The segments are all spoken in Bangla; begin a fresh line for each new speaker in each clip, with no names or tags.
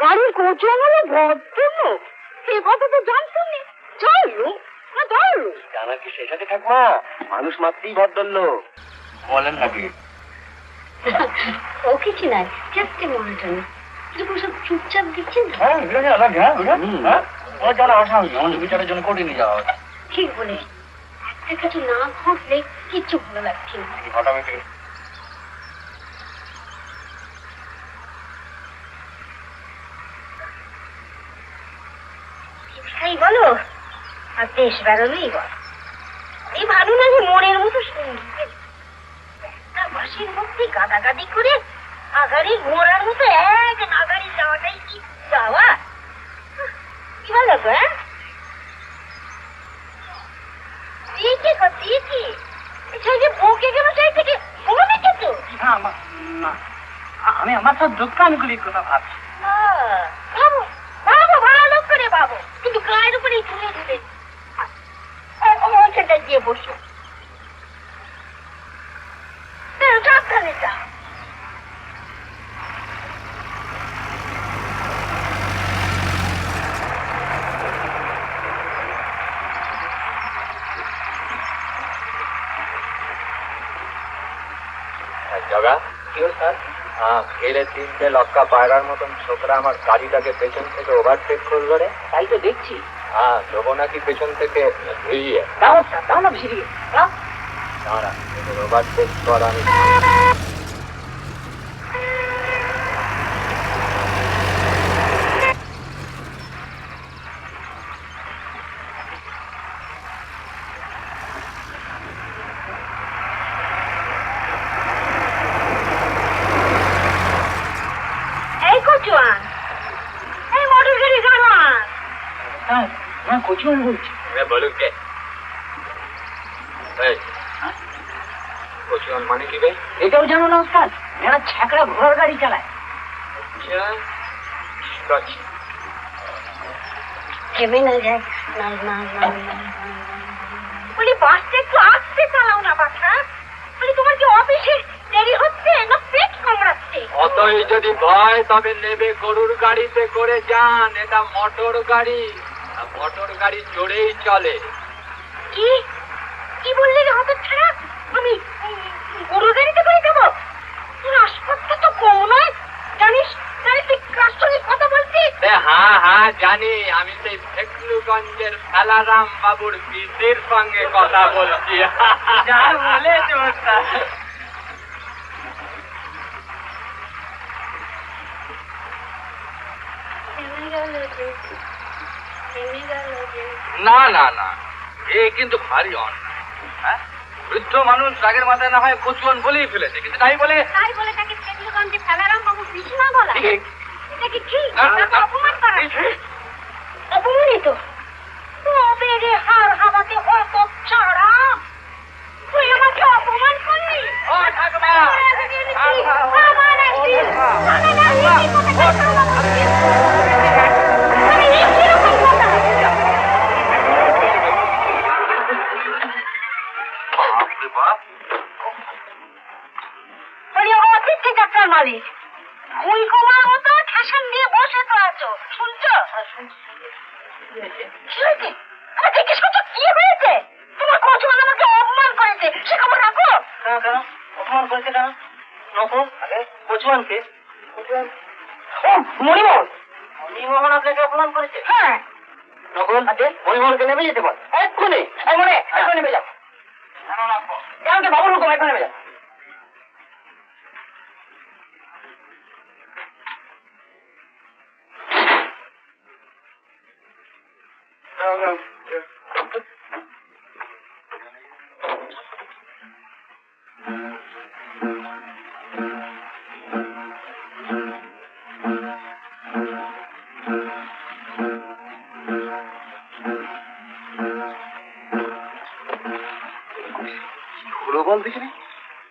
গাড়ির কোচওয়ালা ভদ্রলোক, সে কথা তো জানতো না। চলো না, চলো।
জানার কি শেষ আছে ঠাকুমা? মানুষ মাত্রই ভদ্রলোক বলেন নাকি?
ও কিছু নাই, জাস্ট মনোটন। সব চুপচাপ দিচ্ছেন।
আমাদের বিচারের জন্য কোর্টে নিয়ে যাওয়া হবে।
ঠিক বলে, একটা কিছু না ঘটলে কিচ্ছু ভালো লাগছে না।
ঘটাবে
তাই বলো, আর দেশ বেরোলেই বল। এই ভালো লাগে মনের মতো সঙ্গীত, বাসির মধ্যে গাদাগাদি করে আগাড়ি ঘোড়ার মতো এক নাগাড়ি যাওয়াটাই কি যাওয়া। কি ভালো লাগবে? হ্যাঁ, বউকে গেল চাই থেকে বউ দেখেছো?
আমি আমার সব দুঃখ আনুকূলিক কথা ভাবছি।
ভাবো ভাবো, ভালো করে ভাবো, কিন্তু গায়ের উপরেই তুলে দিলে। ওইখানটায় গিয়ে বসো, সাবধানে যা।
জগা কি হল স্যার? খেলে তিনটে লক্কা পায়রার মতন ছোকরা আমার গাড়িটাকে পেছন থেকে ওভারটেক করলো রে।
তাই তো দেখছি।
দেবো নাকি পেছন থেকে ভিড়িয়ে?
দাও না ভিড়িয়ে দাও।
দাঁড়া, ওভারটেক কর। আমি
কচুয়ান বলছি।
বলুন কে? কচুয়ান মানে কি ভাই?
এটাও জানো না ওস্তাদ? এরা ছ্যাকড়া ঘোড়ার গাড়ি চালায়। থেমে না যায়। বলি বাসটা একটু আস্তে চালাও না বাছা। বলি তোমার কি অফিসে দেরি হচ্ছে না পেট কামড়াচ্ছে?
অতই যদি ভয় তবে নেবে গরুর গাড়িতে করে যান। এটা মোটর গাড়ি, মোটর গাড়ি জোরেই চলে।
কি কি বললি রে হঠাৎ ছাড়া? আমি গরুর গাড়িতে করে যাবো? তোর আসপত্তা তো কম নয়, জানিস? তুই কার সঙ্গে কথা বলছিস?
হ্যাঁ জানি, আমি সেই ফেকলুগঞ্জের সালারাম বাবুর পিসির সঙ্গে কথা বলছি। যা বলেছ ওস্তাদ। না, এ কিন্তু ভারী অন্যায়। হ্যাঁ, বৃদ্ধ মানুষ রাগের মাথায় না হয় কচুয়ান বলেই ফেলেছে, কিন্তু তাই বলে
তাকে ফেকলুগঞ্জে সালারাম বাবু পিসি না বলা? এটা কি ঠিক? অপমান করা। অপমানই তো। তবে রে হার হাওয়াতে অত ছাড়া তুই আমাকে অপমান করলি। মালিক ভুল কমার মতো ঠেসান দিয়ে বসে তো আছো, শুনছো? কি হয়েছে? আমার জিজ্ঞেস করছো কি হয়েছে? তোমার কচুয়ান আমাকে অপমান করেছে, সে খবর রাখো।
কেন অপমান করেছে? কেন নকল? কচুয়ানকে? মণিমোহন আপনাকে অপমান করেছে?
হ্যাঁ।
নকল মণিমোহনকে নেমে যেতে বল এক্ষুনি। নেমে যাও। কেন বাবুর হুকুম, এখন নেমে যাও। বল দেখিনি,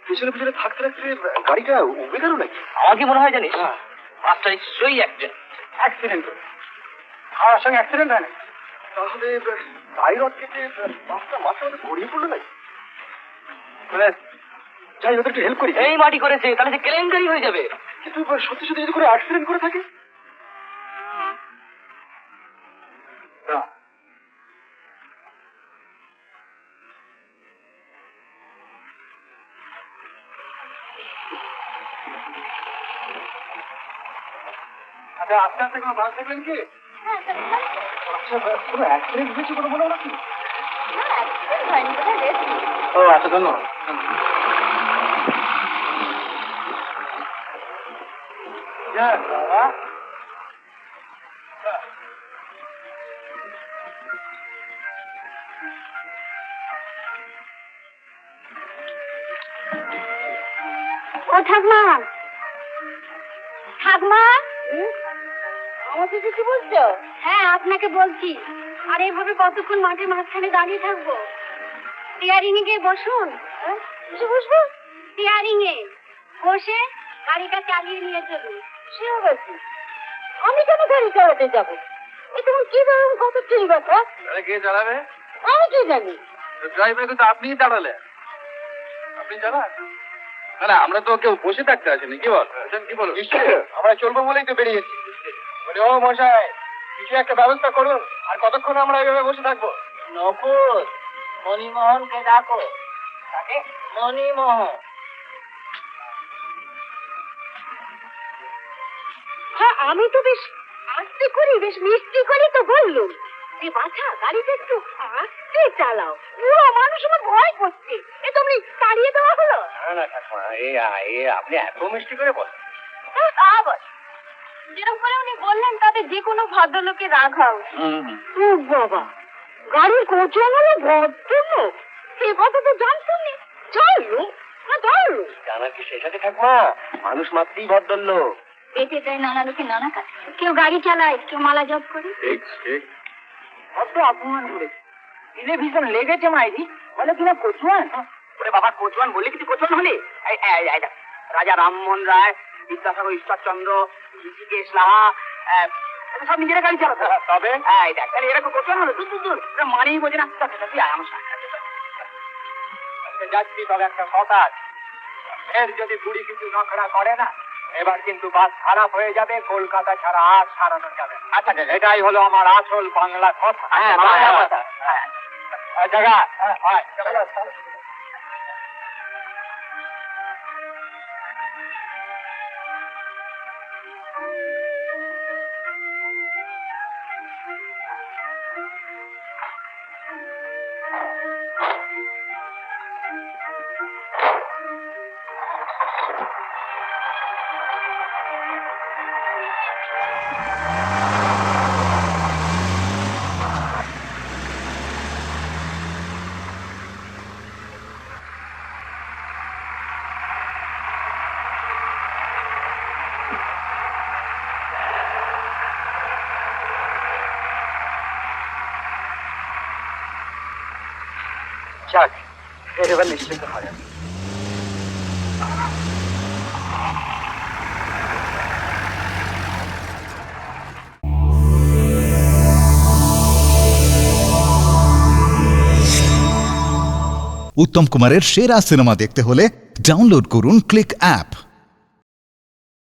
পেছনে পেছনে থাকতে থাকতে গাড়িটা উবে গেল নাকি? আমার কি মনে হয় জানিস, বাসটা নিশ্চয়ই অ্যাক্সিডেন্ট করে। আমার সঙ্গে অ্যাক্সিডেন্ট হয় না? তাহলে গাড়ির অটকেতে বাসটা মাথার মধ্যে গড়িয়ে পড়লো নাকি? যাই ওদের একটু হেল্প করি। এই মাটি করেছে, তাহলে যে কেলেঙ্কারি হয়ে যাবে। কিন্তু সত্যি সত্যি যদি করে অ্যাক্সিডেন্ট করে থাকে? আচ্ছা আস্তে আস্তে কোনো বাস দেখলেন কি?
হ্যাঁ
আচ্ছা কোনো অ্যাক্সিডেন্ট হয়েছে কোনো মনে হলো কি?
হয়নি, কোথায় গেছি?
ও আচ্ছা ধন্যবাদ।
ও ঠাকমা, ঠাকমা, আমাকে কিছু বলছো? হ্যাঁ আপনাকে বলছি। আর এইভাবে কতক্ষণ মাঠের মাঝখানে দাঁড়িয়ে থাকবো? স্টিয়ারিং এ গিয়ে বসুন। কিছু বসবো? স্টিয়ারিং এ বসে গাড়িটা চালিয়ে নিয়ে চলুন। সে গেছি, আমি কেন গাড়ি চালাতে যাবো? এ তুমি কি জানেন কত ঠিক কথা?
তাহলে কে চালাবে?
আমি কি জানি?
ড্রাইভার কিন্তু আপনিই দাঁড়ালেন। আপনি চালান? না না, আমরা তো কেউ বসে থাকতে আসেনি। কি বল কি বলো? আমরা চলবো বলেই তো বেরিয়েছি। বলে ও মশাই, কিছু একটা ব্যবস্থা করুন। আর কতক্ষণ আমরা এইভাবে বসে থাকবো?
নকুল, মণিমোহনকে ডাকো। তাকে মণিমোহন।
হ্যাঁ আমি তো বেশ আস্তে করি, বেশ মিষ্টি করি তো বললুম যে বাছা গাড়িটা একটু আস্তে চালাও, পুরো মানুষ আমার ভয় করছে। এ তুমি তাড়িয়ে দেওয়া হলো?
না না ঠাকুমা, আপনি এত মিষ্টি করে বলেন।
আবার যেরকম করে উনি বললেন তাতে যে কোনো ভদ্রলোকের রাগ হওয়া উচিত। ও বাবা, গাড়ির কোচন হলো ভদ্রলোক, সে কথা তো জানতাম না। চললো না চললো,
জানার কি শেষ আছে ঠাকুমা? মানুষ মাত্রই ভদ্রলোক।
পেটে দেয় নানা লোকে নানা কাজ, কেউ গাড়ি চালায়, কেউ মালা জপ করে।
ঠিক ঠিক।
কত অপমান করেছে, দিলে ভীষণ লেগেছে মাইরি। বলে কিনা কচুয়ান। ওরে বাবা, কচুয়ান বললে কিছু কচুয়ান হলে? রাজা রামমোহন রায়, বিদ্যাসাগর ঈশ্বরচন্দ্র, ঋষিকেশ লাহা, সব নিজেরা গাড়ি চালাতো।
তবে
এই দেখ, তাহলে এরকম কচুয়ান হলো? দূর দূর দূর, মানেই বোঝে না। তুই আয় আমার সাথে।
যাচ্ছি, তবে একটা কথা আছে। এর যদি বুড়ি কিছু নখরা করে না, এবার কিন্তু বাস খারাপ হয়ে যাবে। কলকাতা ছাড়া আর সারানো যাবে না। আচ্ছা, এটাই হলো আমার আসল বাংলা কথা।
হ্যাঁ, বাংলা কথা।
জায়গা যাক, এবার নিশ্চিন্ত হয়।
উত্তম কুমারের সেরা সিনেমা দেখতে হলে ডাউনলোড করুন ক্লিক অ্যাপ।